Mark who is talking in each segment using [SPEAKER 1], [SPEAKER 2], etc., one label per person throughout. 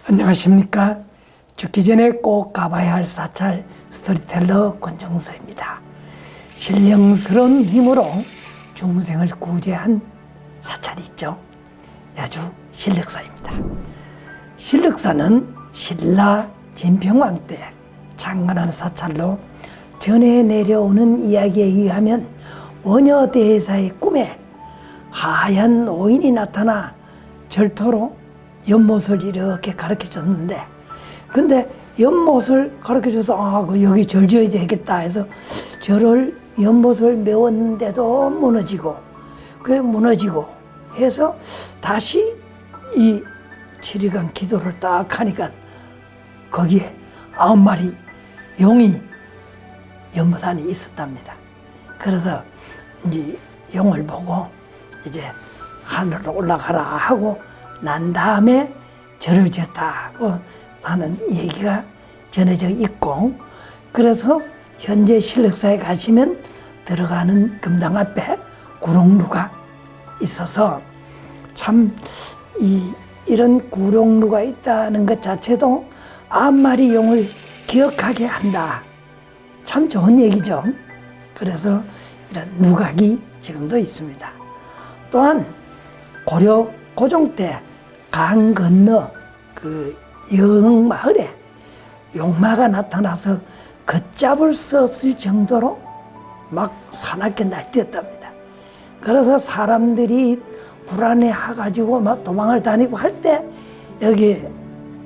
[SPEAKER 1] 안녕하십니까. 죽기 전에 꼭 가봐야 할 사찰 스토리텔러 권정서입니다. 신령스러운 힘으로 중생을 구제한 사찰이 있죠. 야주 신력사입니다. 신력사는 신라 진평왕 때 창건한 사찰로 전해 내려오는 이야기에 의하면 원효대사의 꿈에 하얀 오인이 나타나 절토로 연못을 이렇게 가르쳐 줬는데, 근데 연못을 가르쳐 줘서 여기 절 지어야 되겠다 해서 절을 연못을 메웠는데도 무너지고 해서 다시 이 7일간 기도를 딱 하니까 거기에 9마리 용이 연못 안에 있었답니다. 그래서 이제 용을 보고 이제 하늘로 올라가라 하고 난 다음에 절을 지었다고 하는 얘기가 전해져 있고, 그래서 현재 신력사에 가시면 들어가는 금당 앞에 구룡루가 있어서 참 이런 구룡루가 있다는 것 자체도 9마리 용을 기억하게 한다. 참 좋은 얘기죠. 그래서 이런 누각이 지금도 있습니다. 또한 고려 고종 때 강 건너 그 여흥마을에 용마가 나타나서 걷잡을 수 없을 정도로 막 사납게 날뛰었답니다. 그래서 사람들이 불안해해가지고 막 도망을 다니고 할 때 여기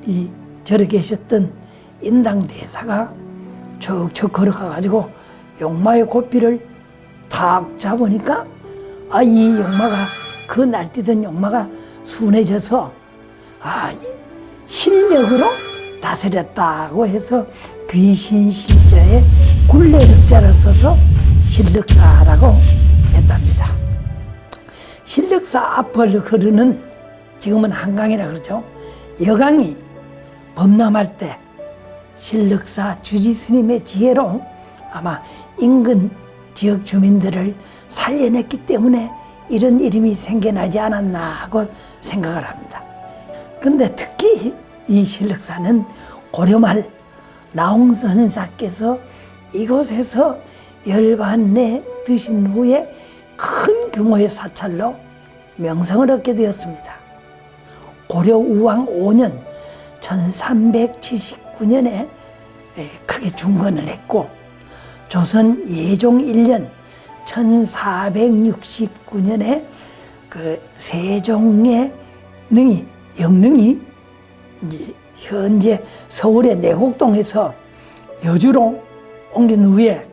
[SPEAKER 1] 이 절에 계셨던 인당 대사가 쭉쭉 걸어가가지고 용마의 고삐를 탁 잡으니까 이 용마가 그 날뛰던 용마가 순해져서 신력으로 다스렸다고 해서 귀신 신자에 굴레력자를 써서 신력사라고 했답니다. 신력사 앞을 흐르는, 지금은 한강이라 그러죠, 여강이 범람할 때 신력사 주지스님의 지혜로 아마 인근 지역 주민들을 살려냈기 때문에 이런 이름이 생겨나지 않았나 하고 생각을 합니다. 근데 특히 이 신력사는 고려말 나홍선사께서 이곳에서 열반내 드신 후에 큰 규모의 사찰로 명성을 얻게 되었습니다. 고려 우왕 5년 1379년에 크게 중건을 했고, 조선 예종 1년 1469년에 그 세종의 영릉이 이제 현재 서울의 내곡동에서 여주로 옮긴 후에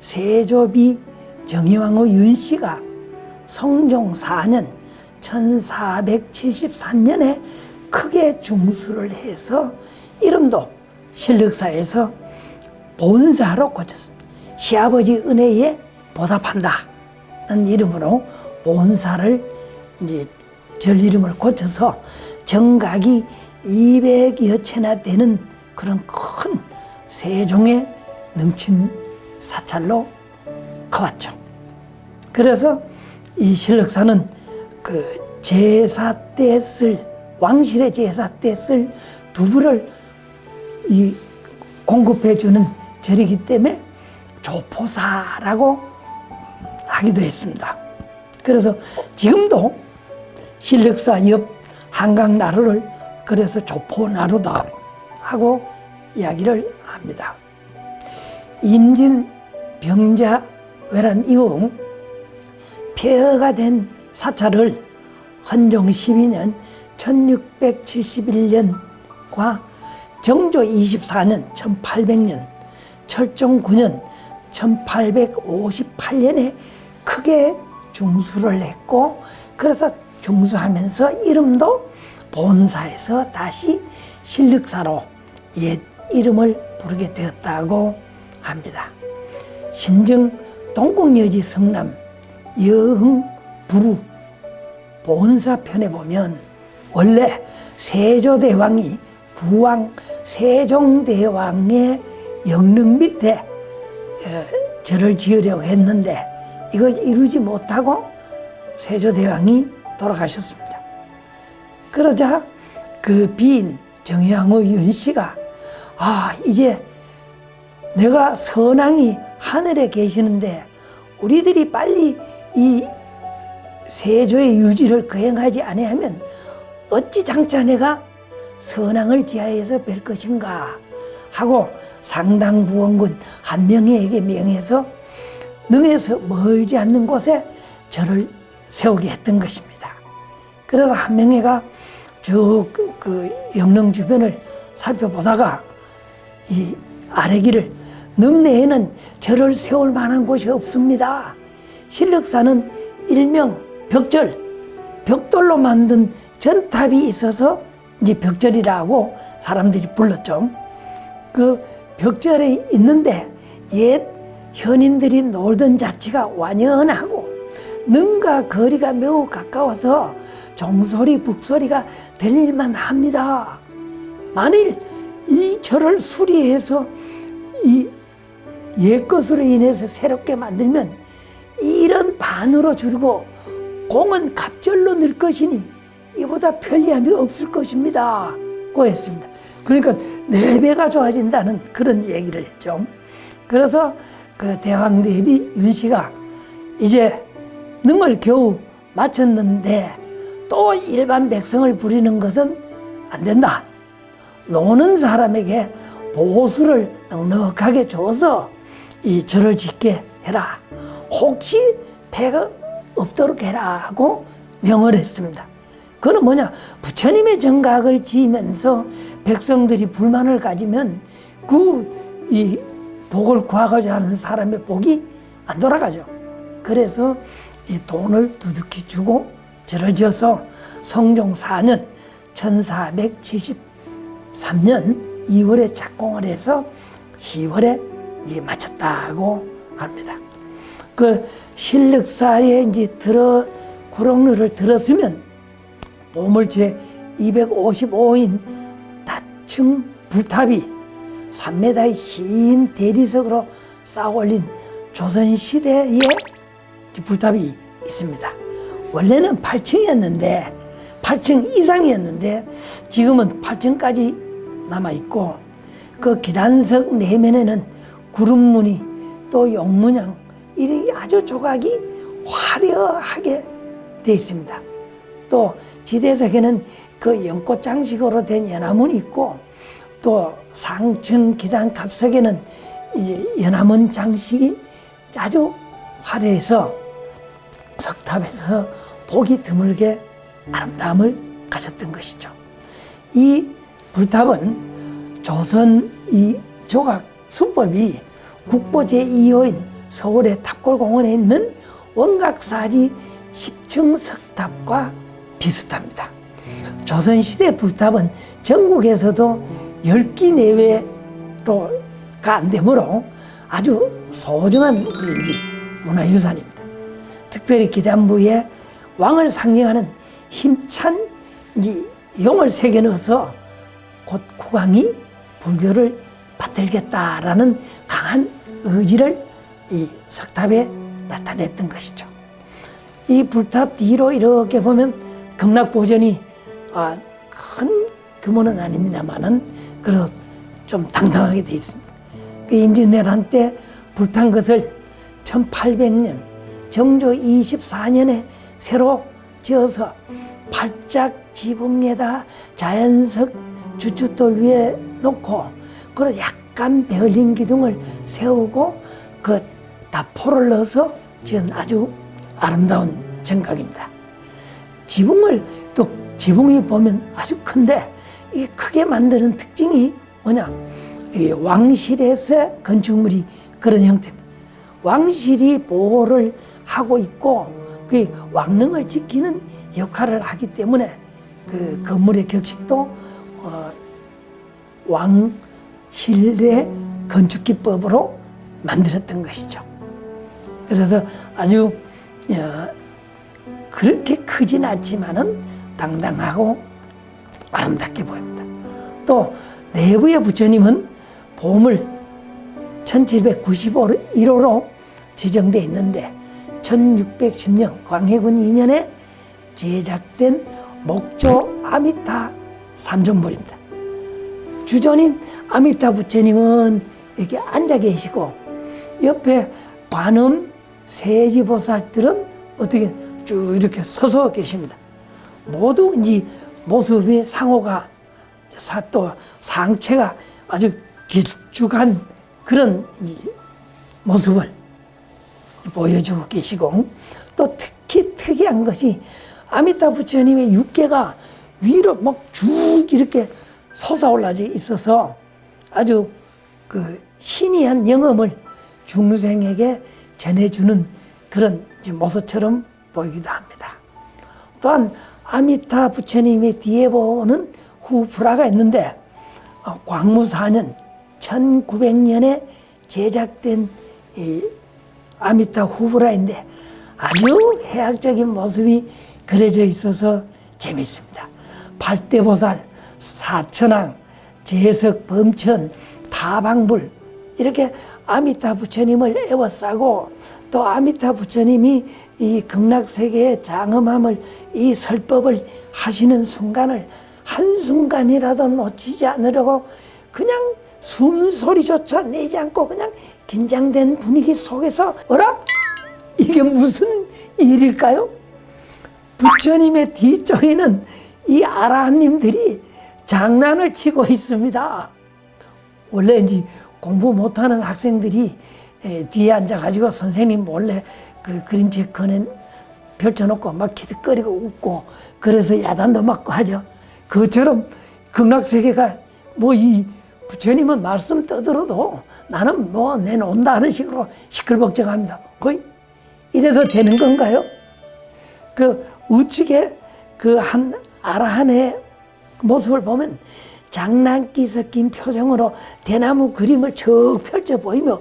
[SPEAKER 1] 세조비 정의왕후 윤씨가 성종 4년 1473년에 크게 중수를 해서 이름도 신력사에서 본사로 고쳤습니다. 시아버지 은혜에 보답한다는 이름으로 본사를 이제 절 이름을 고쳐서 정각이 200여 채나 되는 그런 큰 세종의 능친 사찰로 커왔죠. 그래서 이 신력사는 그 제사 때 왕실의 제사 때 쓸 두부를 공급해주는 절이기 때문에 조포사라고 하기도 했습니다. 그래서 지금도 신력사 옆 한강나루를 그래서 조포나루다 하고 이야기를 합니다. 임진 병자 외란 이후 폐허가 된 사찰을 헌종 12년 1671년과 정조 24년 1800년, 철종 9년 1858년에 크게 중수를 했고, 그래서 중수하면서 이름도 본사에서 다시 신력사로 옛 이름을 부르게 되었다고 합니다. 신정 동국여지 성남 여흥 부루 본사편에 보면 원래 세조대왕이 부왕 세종대왕의 영릉 밑에 절을 지으려고 했는데 이걸 이루지 못하고 세조대왕이 돌아가셨습니다. 그러자 그 빈 정양의 윤 씨가 이제 내가 선왕이 하늘에 계시는데 우리들이 빨리 이 세조의 유지를 거행하지 아니하면 어찌 장차 내가 선왕을 지하에서 뵐 것인가 하고 상당부원군 한명회에게 명해서 능에서 멀지 않는 곳에 절을 세우게 했던 것입니다. 그래서 한명회가 쭉 그 영릉 주변을 살펴보다가 이 아래길을 능내에는 절을 세울 만한 곳이 없습니다. 신륵사는 일명 벽절, 벽돌로 만든 전탑이 있어서 이제 벽절이라고 사람들이 불렀죠. 그 벽절에 있는데 옛 현인들이 놀던 자치가 완연하고 능과 거리가 매우 가까워서 종소리, 북소리가 들릴만 합니다. 만일 이 절을 수리해서 이 옛것으로 인해서 새롭게 만들면 이런 반으로 줄고 공은 갑절로 늘 것이니 이보다 편리함이 없을 것입니다. 고 했습니다. 그러니까 4배가 좋아진다는 그런 얘기를 했죠. 그래서 그 대왕대비 윤씨가 이제 능을 겨우 마쳤는데 또 일반 백성을 부리는 것은 안 된다. 노는 사람에게 보수를 넉넉하게 줘서 이 절을 짓게 해라. 혹시 폐가 없도록 해라 하고 명을 했습니다. 그건 뭐냐? 부처님의 정각을 지으면서 백성들이 불만을 가지면 이 복을 구하고자 하는 사람의 복이 안 돌아가죠. 그래서 이 돈을 두둑히 주고 절을 지어서 성종 4년 1473년 2월에 착공을 해서 10월에 이제 마쳤다고 합니다. 그 신륵사에 이제 구렁루를 들었으면 보물체 255인 다층 불탑이 3m의 흰 대리석으로 쌓아 올린 조선시대의 불탑이 있습니다. 원래는 8층이었는데 8층 이상이었는데 지금은 8층까지 남아있고 그 기단석 내면에는 구름무늬 또 용문양 이 아주 조각이 화려하게 되어 있습니다. 또 지대석에는 그 연꽃 장식으로 된 연화문이 있고 또 상층 기단 갑석에는 이제 연화문 장식이 아주 화려해서 석탑에서 보기 드물게 아름다움을 가졌던 것이죠. 이 불탑은 조선 이 조각 수법이 국보 제2호인 서울의 탑골공원에 있는 원각사지 10층 석탑과 비슷합니다. 조선시대 불탑은 전국에서도 10기 내외로가 안 되므로 아주 소중한 문화유산입니다. 특별히 기단부에 왕을 상징하는 힘찬 용을 새겨 넣어서 곧 국왕이 불교를 받들겠다라는 강한 의지를 이 석탑에 나타냈던 것이죠. 이 불탑 뒤로 이렇게 보면 극락보전이 큰 규모는 아닙니다만은 그래도 좀 당당하게 되어 있습니다. 그 임진왜란 때 불탄 것을 1800년 정조 24년에 새로 지어서 발작 지붕에다 자연석 주춧돌 위에 놓고 그리고 약간 베을린 기둥을 세우고 그 다포를 넣어서 지은 아주 아름다운 정각입니다. 지붕이 보면 아주 큰데 이 크게 만드는 특징이 뭐냐? 이게 왕실에서 건축물이 그런 형태입니다. 왕실이 보호를 하고 있고 그 왕릉을 지키는 역할을 하기 때문에 그 건물의 격식도 왕실의 건축 기법으로 만들었던 것이죠. 그래서 아주 그렇게 크진 않지만은 당당하고 아름답게 보입니다. 또 내부의 부처님은 보물 1791호로 지정되어 있는데 1610년 광해군 2년에 제작된 목조 아미타 삼존불입니다. 주존인 아미타 부처님은 이렇게 앉아 계시고 옆에 관음 세지보살들은 어떻게 쭉 이렇게 서서 계십니다. 모두 이제 모습이 상호가 또 상체가 아주 길쭉한 그런 모습을 보여주고 계시고, 또 특히 특이한 것이 아미타 부처님의 육계가 위로 막 쭉 이렇게 솟아올라 있어서 아주 그 신이한 영험을 중생에게 전해주는 그런 모습처럼 보이기도 합니다. 또한 아미타 부처님의 뒤에 보는 후불화가 있는데, 광무 4년 1900년에 제작된 이 아미타 후불화인데 아주 해학적인 모습이 그려져 있어서 재밌습니다. 팔대보살, 사천왕, 제석, 범천, 타방불 이렇게 아미타 부처님을 에워싸고, 또 아미타 부처님이 이 극락세계의 장엄함을, 이 설법을 하시는 순간을 한순간이라도 놓치지 않으려고 그냥 숨소리조차 내지 않고 그냥 긴장된 분위기 속에서 어라? 이게 무슨 일일까요? 부처님의 뒤쪽에는 이 아라한님들이 장난을 치고 있습니다. 원래 이제 공부 못하는 학생들이 뒤에 앉아가지고 선생님 몰래 그 그림책 펼쳐놓고 막 기득거리고 웃고 그래서 야단도 맞고 하죠. 그것처럼 극락세계가 뭐 이 부처님은 말씀 떠들어도 나는 뭐 내놓는다 하는 식으로 시끌벅적합니다. 거의 이래도 되는 건가요? 그 우측에 그 한 아라한의 모습을 보면 장난기 섞인 표정으로 대나무 그림을 쭉 펼쳐 보이며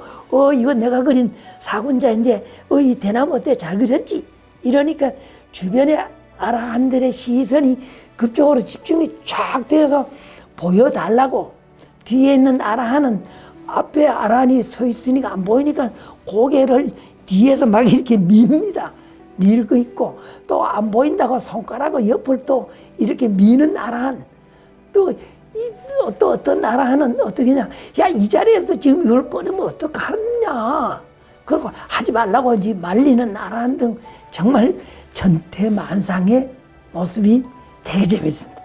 [SPEAKER 1] 이거 내가 그린 사군자인데 이 대나무 어때? 잘 그렸지? 이러니까 주변의 아라한들의 시선이 그쪽으로 집중이 쫙 되어서 보여달라고, 뒤에 있는 아라한은 앞에 아라한이 서 있으니까 안 보이니까 고개를 뒤에서 막 이렇게 밉니다. 밀고 있고, 또 안 보인다고 손가락을 옆을 또 이렇게 미는 아라한, 또 어떤 아라한은 어떻게 하냐, 야, 이 자리에서 지금 이걸 꺼내면 어떡하냐, 그리고 하지 말라고 이제 말리는 아라한 등 정말 전태만상의 모습이 되게 재밌습니다.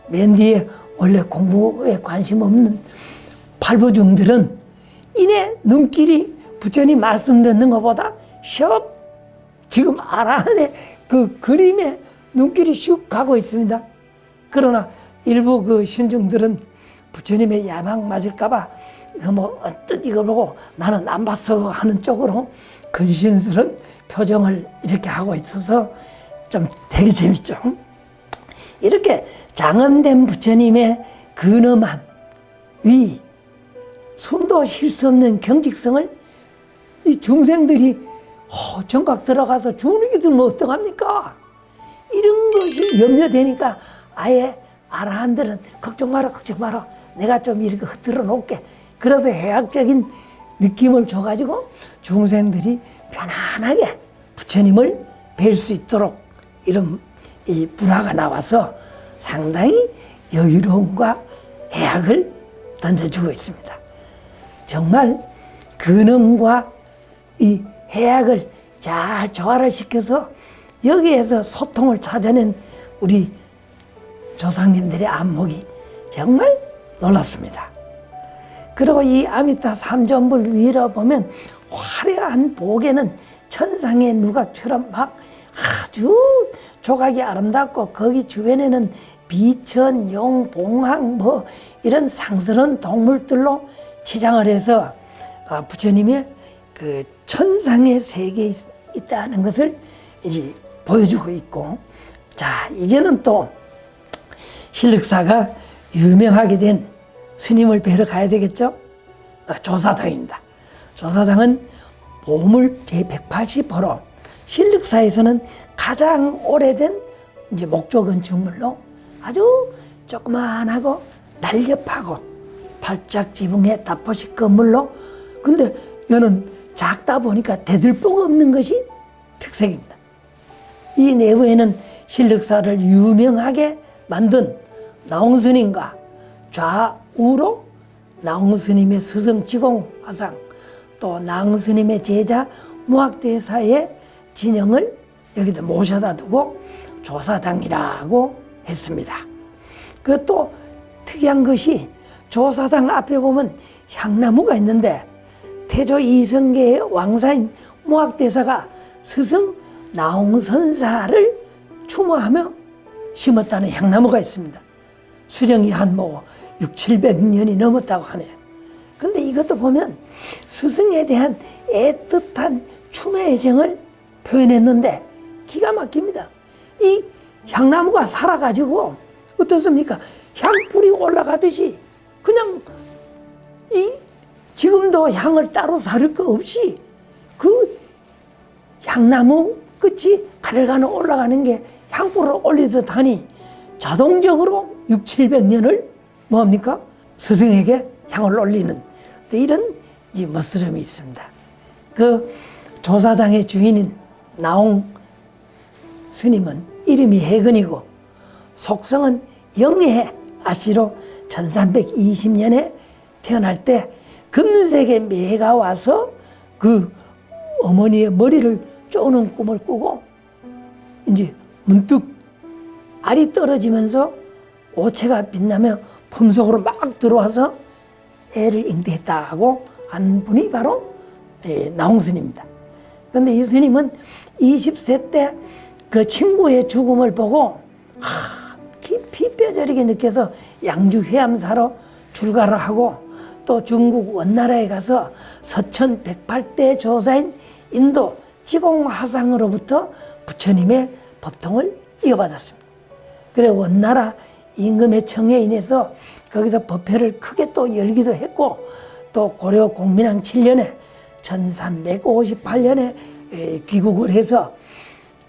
[SPEAKER 1] 맨 뒤에 원래 공부에 관심 없는 팔부중들은 이내 눈길이 부처님 말씀 듣는 것보다 슉 지금 아라한의 그 그림에 눈길이 슉 가고 있습니다. 그러나 일부 그 신중들은 부처님의 야망 맞을까봐 이거 뭐 언뜻 이걸 보고 나는 안 봤어 하는 쪽으로 근신스러운 표정을 이렇게 하고 있어서 좀 되게 재밌죠. 이렇게 장엄된 부처님의 근엄함, 위, 숨도 쉴 수 없는 경직성을 이 중생들이 정각 들어가서 주눅이 들면 어떡합니까? 이런 것이 염려되니까 아예 아라한들은 걱정 마라, 걱정 마라. 내가 좀 이렇게 흔들어 놓을게. 그래서 해학적인 느낌을 줘가지고 중생들이 편안하게 부처님을 뵐 수 있도록 이런 이 불화가 나와서 상당히 여유로움과 해학을 던져주고 있습니다. 정말 근엄과 이 해학을 잘 조화를 시켜서 여기에서 소통을 찾아낸 우리 조상님들의 안목이 정말 놀랐습니다. 그리고 이 아미타 삼존불 위로 보면 화려한 복에는 천상의 누각처럼 막 아주 조각이 아름답고, 거기 주변에는 비천, 용, 봉황 뭐 이런 상스러운 동물들로 치장을 해서 부처님의 그 천상의 세계에 있다는 것을 이제 보여주고 있고, 자, 이제는 또 신륵사가 유명하게 된 스님을 뵈러 가야 되겠죠? 조사당입니다. 조사당은 보물 제180호로 신륵사에서는 가장 오래된 이제 목조 건축물로 아주 조그만하고 날렵하고 발작 지붕의 다포식 건물로, 근데 이거는 작다 보니까 대들보가 없는 것이 특색입니다. 이 내부에는 신륵사를 유명하게 만든 나홍스님과 우로 나홍스님의 스승 지공화상, 또 나홍스님의 제자 무학대사의 진영을 여기다 모셔다 두고 조사당이라고 했습니다. 그 또 특이한 것이 조사당 앞에 보면 향나무가 있는데 태조 이성계의 왕사인 무학대사가 스승 나홍선사를 추모하며 심었다는 향나무가 있습니다. 수령이 한 6, 700년이 넘었다고 하네요. 근데 이것도 보면 스승에 대한 애틋한 추모의 정을 표현했는데 기가 막힙니다. 이 향나무가 살아가지고 어떻습니까? 향불이 올라가듯이 그냥 지금도 향을 따로 사를 거 없이 그 향나무 끝이 가늘가늘 올라가는 게 향불을 올리듯 하니 자동적으로 6, 700년을 뭐합니까? 스승에게 향을 올리는 이런 멋스름이 있습니다. 그 조사당의 주인인 나홍 스님은 이름이 해근이고 속성은 영해 아씨로 1320년에 태어날 때 금색의 매가 와서 그 어머니의 머리를 쪼는 꿈을 꾸고 이제 문득 알이 떨어지면서 오체가 빛나며 품속으로 막 들어와서 애를 잉태했다고 한 분이 바로 나홍 스님입니다. 그런데 이 스님은 20세 때 그 친구의 죽음을 보고 깊이 뼈저리게 느껴서 양주 회암사로 출가를 하고 또 중국 원나라에 가서 서천 108대 조사인 인도 지공화상으로부터 부처님의 법통을 이어받았습니다. 그래 원나라 임금의 청에 인해서 거기서 법회를 크게 또 열기도 했고 또 고려 공민왕 7년에 1358년에 귀국을 해서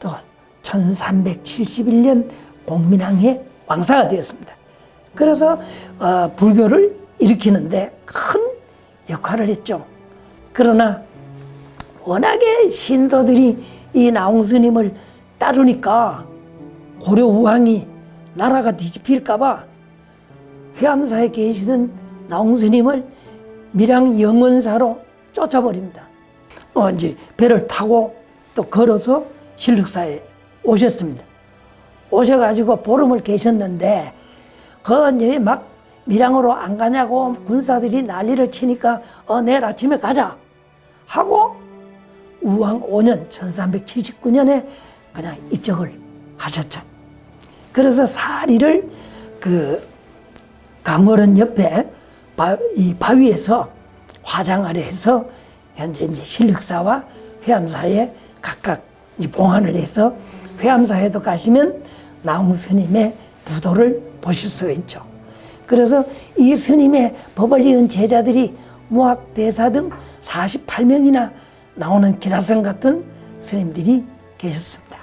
[SPEAKER 1] 또 1371년 공민왕의 왕사가 되었습니다. 그래서 불교를 일으키는데 큰 역할을 했죠. 그러나 워낙에 신도들이 이 나홍 스님을 따르니까 고려 우왕이 나라가 뒤집힐까봐 회암사에 계시던 나홍 스님을 밀양 영원사로 쫓아버립니다. 이제 배를 타고 또 걸어서 신륵사에 오셨습니다. 오셔가지고 보름을 계셨는데 이제 막 밀양으로 안 가냐고 군사들이 난리를 치니까 내일 아침에 가자 하고 우왕 5년 1379년에 그냥 입적을 하셨죠. 그래서 사리를 그 강월원 옆에 이 바위에서 화장을 해서 현재 이제 신륵사와 회암사에 각각 봉안을 해서 회암사에도 가시면 나홍 스님의 부도를 보실 수가 있죠. 그래서 이 스님의 법을 이은 제자들이 무학대사 등 48명이나 나오는 기라성 같은 스님들이 계셨습니다.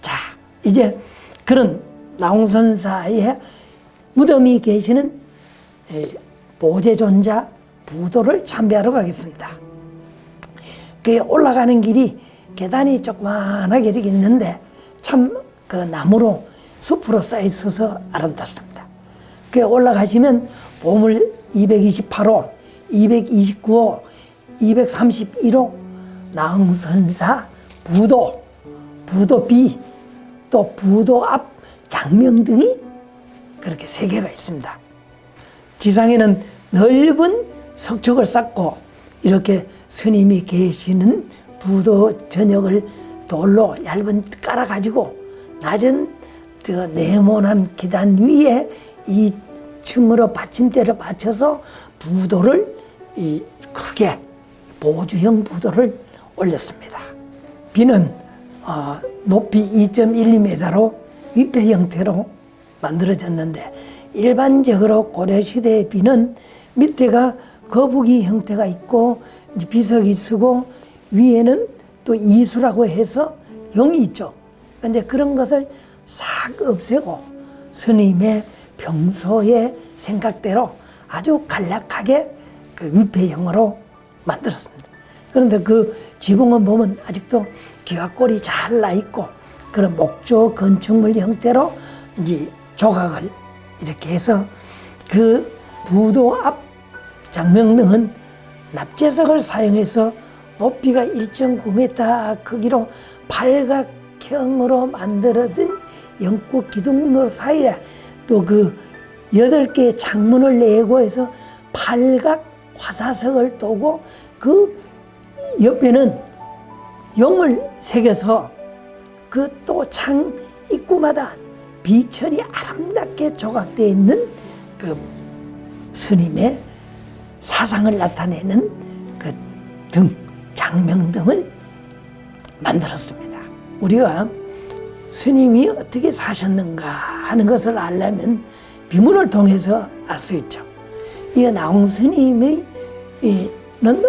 [SPEAKER 1] 자, 이제 그런 나홍 선사의 무덤이 계시는 보제존자 부도를 참배하러 가겠습니다. 그 올라가는 길이 계단이 조그만하게 이렇게 있는데 참 그 나무로 숲으로 쌓여 있어서 아름답습니다. 그 올라가시면 보물 228호, 229호, 231호 나홍 선사 부도, 부도비, 또 부도 앞 장명 등이 그렇게 3개가 있습니다. 지상에는 넓은 석축을 쌓고 이렇게 스님이 계시는 부도 전역을 돌로 얇은 깔아가지고 낮은 네모난 기단 위에 이 층으로 받침대를 받쳐서 부도를 크게 보주형 부도를 올렸습니다. 비는 높이 2.12m로 위패 형태로 만들어졌는데 일반적으로 고려시대의 비는 밑에가 거북이 형태가 있고 이제 비석이 쓰고 위에는 또 이수라고 해서 영이 있죠. 근데 그런 것을 싹 없애고 스님의 평소의 생각대로 아주 간략하게 그 위패형으로 만들었습니다. 그런데 그 지붕은 보면 아직도 기와골이 잘 나 있고 그런 목조 건축물 형태로 이제 조각을 이렇게 해서 그 부도 앞 장명등은 납재석을 사용해서 높이가 1.9m 크기로 팔각형으로 만들어진 영국 기둥로 사이에 또 그 8개의 창문을 내고 해서 팔각 화사석을 두고 그 옆에는 용을 새겨서 그 또 창 입구마다 비천이 아름답게 조각되어 있는 그 스님의 사상을 나타내는 그 등, 장명등을 만들었습니다. 우리가 스님이 어떻게 사셨는가 하는 것을 알려면 비문을 통해서 알 수 있죠. 이 나홍 스님의 는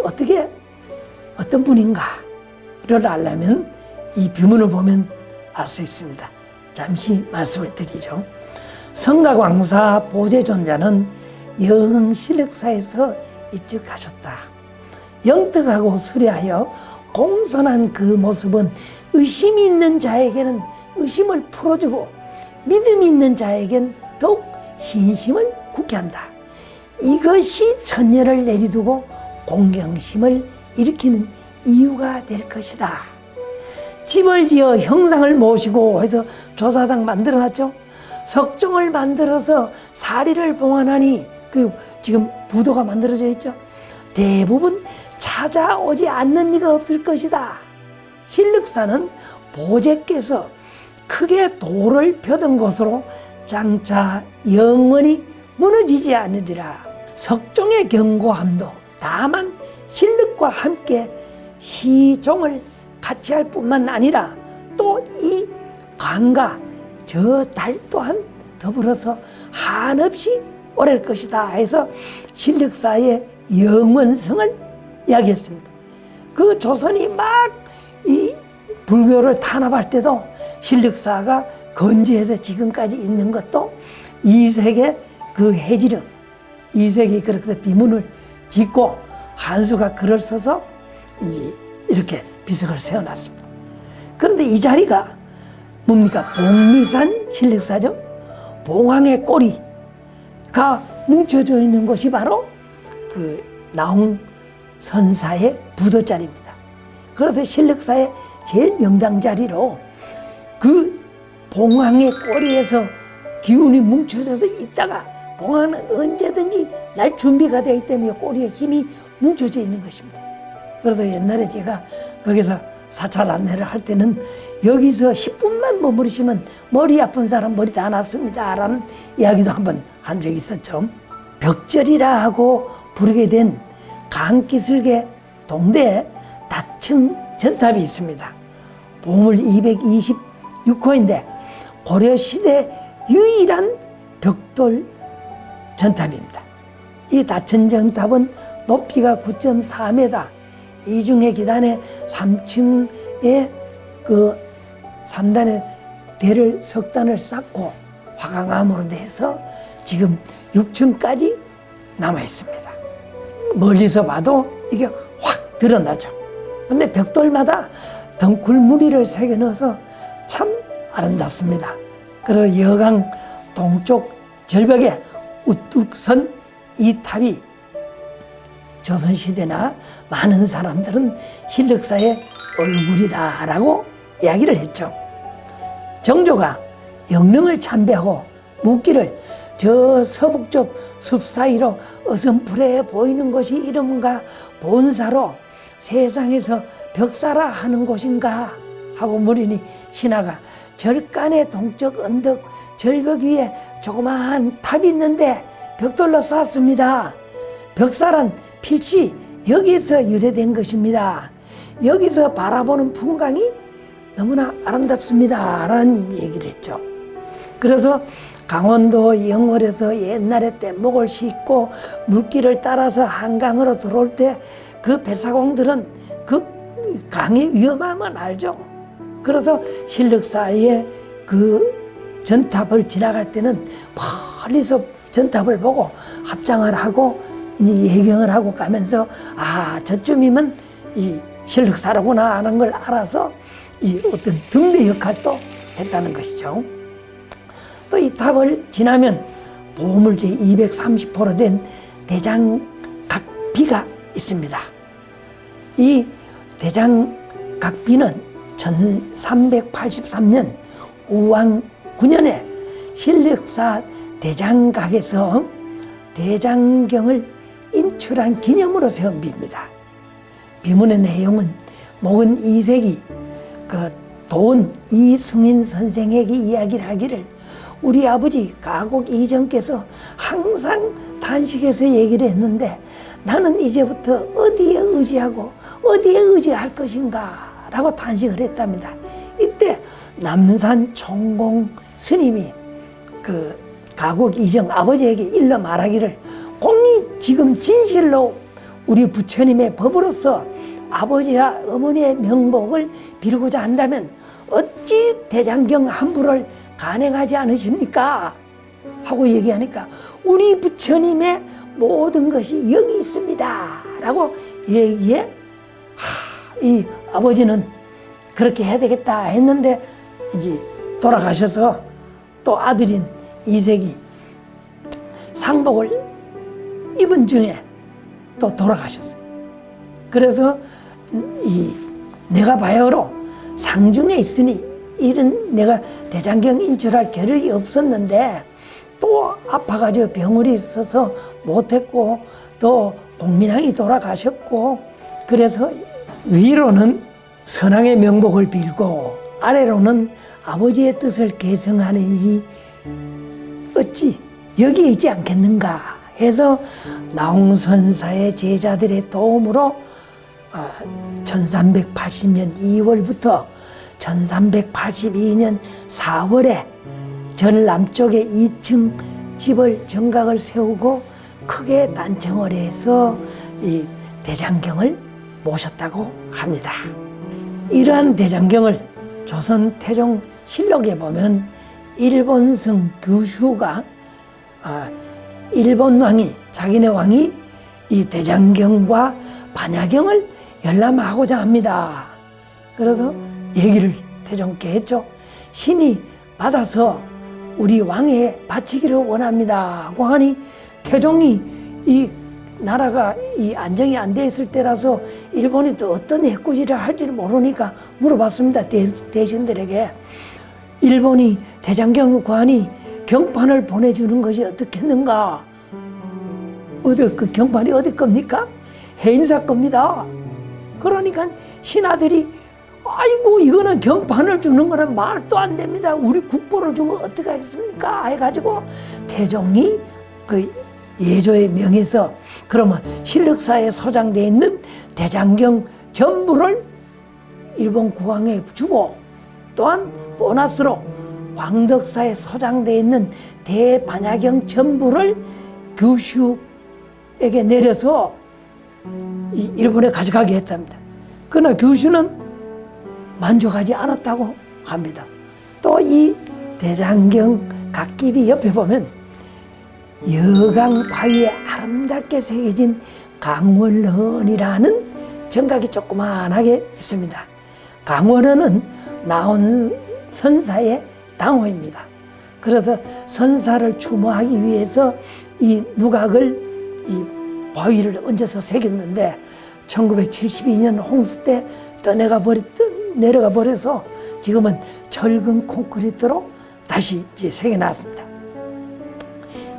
[SPEAKER 1] 어떤 분인가를 알려면 이 비문을 보면 알 수 있습니다. 잠시 말씀을 드리죠. 성가광사 보제존자는 여흥실력사에서 입직하셨다. 영특하고 수려하여 공손한 그 모습은 의심이 있는 자에게는 의심을 풀어주고 믿음이 있는 자에겐 더욱 신심을 굳게 한다. 이것이 천녀를 내리두고 공경심을 일으키는 이유가 될 것이다. 집을 지어 형상을 모시고 해서 조사당 만들어놨죠. 석종을 만들어서 사리를 봉안하니 그 지금 부도가 만들어져 있죠. 대부분 찾아오지 않는 리가 없을 것이다. 신륵사는 보제께서 크게 돌을 펴던 곳으로 장차 영원히 무너지지 않으리라. 석종의 견고함도 다만 신륵과 함께 희종을 같이 할 뿐만 아니라 또 이 관과 저 달 또한 더불어서 한없이 오래일 것이다 해서 신륵사의 영원성을 이야기했습니다. 그 조선이 막 이 불교를 탄압할 때도 신륵사가 건재해서 지금까지 있는 것도 이색의 그 해지력, 이색이 그렇게 비문을 짓고 한수가 글을 써서 이제 이렇게 비석을 세워놨습니다. 그런데 이 자리가 뭡니까? 봉미산 신륵사죠. 봉황의 꼬리가 뭉쳐져 있는 곳이 바로 그 나홍 선사의 부도자리입니다. 그래서 신륵사의 제일 명당 자리로 그 봉황의 꼬리에서 기운이 뭉쳐져서 있다가 봉황은 언제든지 날 준비가 되기 때문에 꼬리에 힘이 뭉쳐져 있는 것입니다. 그래서 옛날에 제가 거기서 사찰 안내를 할 때는 여기서 10분만 머무르시면 머리 아픈 사람 머리 다 났습니다 라는 이야기도 한번 한 적이 있었죠. 벽절이라 하고 부르게 된 강기슭의 동대에 다층 전탑이 있습니다. 보물 226호인데 고려시대 유일한 벽돌 전탑입니다. 이 다층 전탑은 높이가 9.4m, 이중의 기단에 3층에 그 3단에 대를 석단을 쌓고 화강암으로 돼서 지금 6층까지 남아 있습니다. 멀리서 봐도 이게 확 드러나죠. 근데 벽돌마다 덩굴 무리를 새겨 넣어서 참 아름답습니다. 그래서 여강 동쪽 절벽에 우뚝 선 이 탑이 조선시대나 많은 사람들은 신륵사의 얼굴이다라고 이야기를 했죠. 정조가 영릉을 참배하고 묻기를 저 서북쪽 숲 사이로 어슴푸레 보이는 곳이 이름과 본사로 세상에서 벽사라 하는 곳인가 하고 물으니 신하가 절간의 동쪽 언덕 절벽 위에 조그마한 탑이 있는데 벽돌로 쌓았습니다. 벽사란 필시 여기서 유래된 것입니다. 여기서 바라보는 풍광이 너무나 아름답습니다 라는 얘기를 했죠. 그래서 강원도 영월에서 옛날에 뗏목을 싣고 물길을 따라서 한강으로 들어올 때 그 배사공들은 그 강의 위험함을 알죠. 그래서 신륵사의 그 전탑을 지나갈 때는 멀리서 전탑을 보고 합장을 하고 예경을 하고 가면서 아 저쯤이면 이 신륵사라구나 하는 걸 알아서 이 어떤 등대 역할도 했다는 것이죠. 또 이 탑을 지나면 보물제 230호로 된 대장각비가 있습니다. 이 대장각비는 1383년 우왕 9년에 신력사 대장각에서 대장경을 인출한 기념으로 세운 비입니다. 비문의 내용은 목은 2세기 돈 이승인 선생에게 이야기를 하기를 우리 아버지 가곡 이정께서 항상 단식해서 얘기를 했는데 나는 이제부터 어디에 의지하고 어디에 의지할 것인가 라고 단식을 했답니다. 이때 남산 총공 스님이 가곡 이정 아버지에게 일러 말하기를 공이 지금 진실로 우리 부처님의 법으로서 아버지와 어머니의 명복을 비르고자 한다면 어찌 대장경 함부를 간행하지 않으십니까? 하고 얘기하니까 우리 부처님의 모든 것이 여기 있습니다 라고 얘기해 이 아버지는 그렇게 해야 되겠다 했는데 이제 돌아가셔서 또 아들인 이색이 상복을 입은 중에 또 돌아가셨어요. 그래서 내가 바야흐로 상중에 있으니 이런 내가 대장경 인출할 겨를이 없었는데 또 아파가지고 병원이 있어서 못했고 또 동민왕이 돌아가셨고 그래서 위로는 선왕의 명복을 빌고 아래로는 아버지의 뜻을 계승하는 일이 어찌 여기에 있지 않겠는가 해서 나홍선사의 제자들의 도움으로 1380년 2월부터 1382년 4월에 절 남쪽에 2층 집을 정각을 세우고 크게 단청을 해서 이 대장경을 모셨다고 합니다. 이러한 대장경을 조선 태종 실록에 보면 일본성 규슈가 일본 왕이 자기네 왕이 이 대장경과 반야경을 열람하고자 합니다. 그래서 얘기를 태종께 했죠. 신이 받아서 우리 왕에 바치기를 원합니다 하고 하니 태종이 이 나라가 이 안정이 안 돼 있을 때라서 일본이 또 어떤 해코지를 할지를 모르니까 물어봤습니다. 대신들에게 일본이 대장경을 구하니 경판을 보내주는 것이 어떻겠는가? 그 경판이 어디 겁니까? 해인사 겁니다. 그러니까 신하들이 아이고 이거는 경판을 주는 거는 말도 안 됩니다. 우리 국보를 주면 어떻게 하겠습니까? 해가지고 태종이 예조의 명에서 그러면 신력사에 소장되어 있는 대장경 전부를 일본 국왕에 주고 또한 보너스로 광덕사에 소장되어 있는 대반야경 전부를 규슈에게 내려서 일본에 가져가게 했답니다. 그러나 규슈는 만족하지 않았다고 합니다. 또 이 대장경 각기비 옆에 보면 여강 바위에 아름답게 새겨진 강원헌이라는 정각이 조그만하게 있습니다. 강원헌은 나온 선사의 당호입니다. 그래서 선사를 추모하기 위해서 이 누각을 이 바위를 얹어서 새겼는데 1972년 홍수 때 내려가 버려서 지금은 철근 콘크리트로 다시 이제 새겨놨습니다.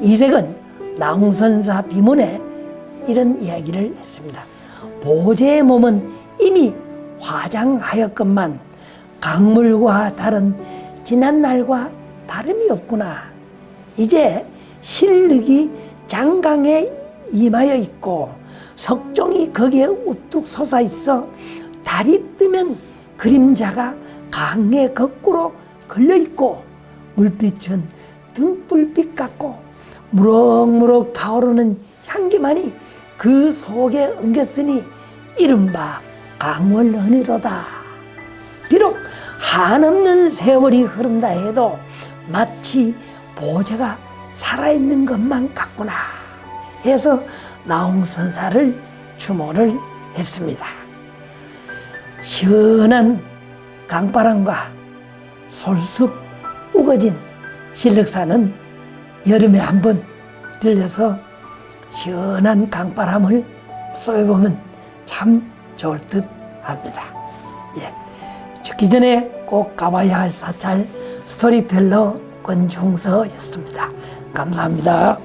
[SPEAKER 1] 이색은 나홍선사 비문에 이런 이야기를 했습니다. 보제의 몸은 이미 화장하였건만 강물과 다른 지난날과 다름이 없구나. 이제 실력이 장강에 임하여 있고 석종이 거기에 우뚝 솟아 있어 달이 뜨면 그림자가 강에 거꾸로 걸려 있고 물빛은 등불빛 같고 무럭무럭 타오르는 향기만이 그 속에 엉겼으니 이른바 강원헌이로다. 비록 한없는 세월이 흐른다 해도 마치 보제가 살아있는 것만 같구나 해서 나홍선사를 추모를 했습니다. 시원한 강바람과 솔솔 우거진 신력사는 여름에 한번 들려서 시원한 강바람을 쏘여보면 참 좋을 듯 합니다. 예. 죽기 전에 꼭 가봐야 할 사찰 스토리텔러 권중서였습니다. 감사합니다.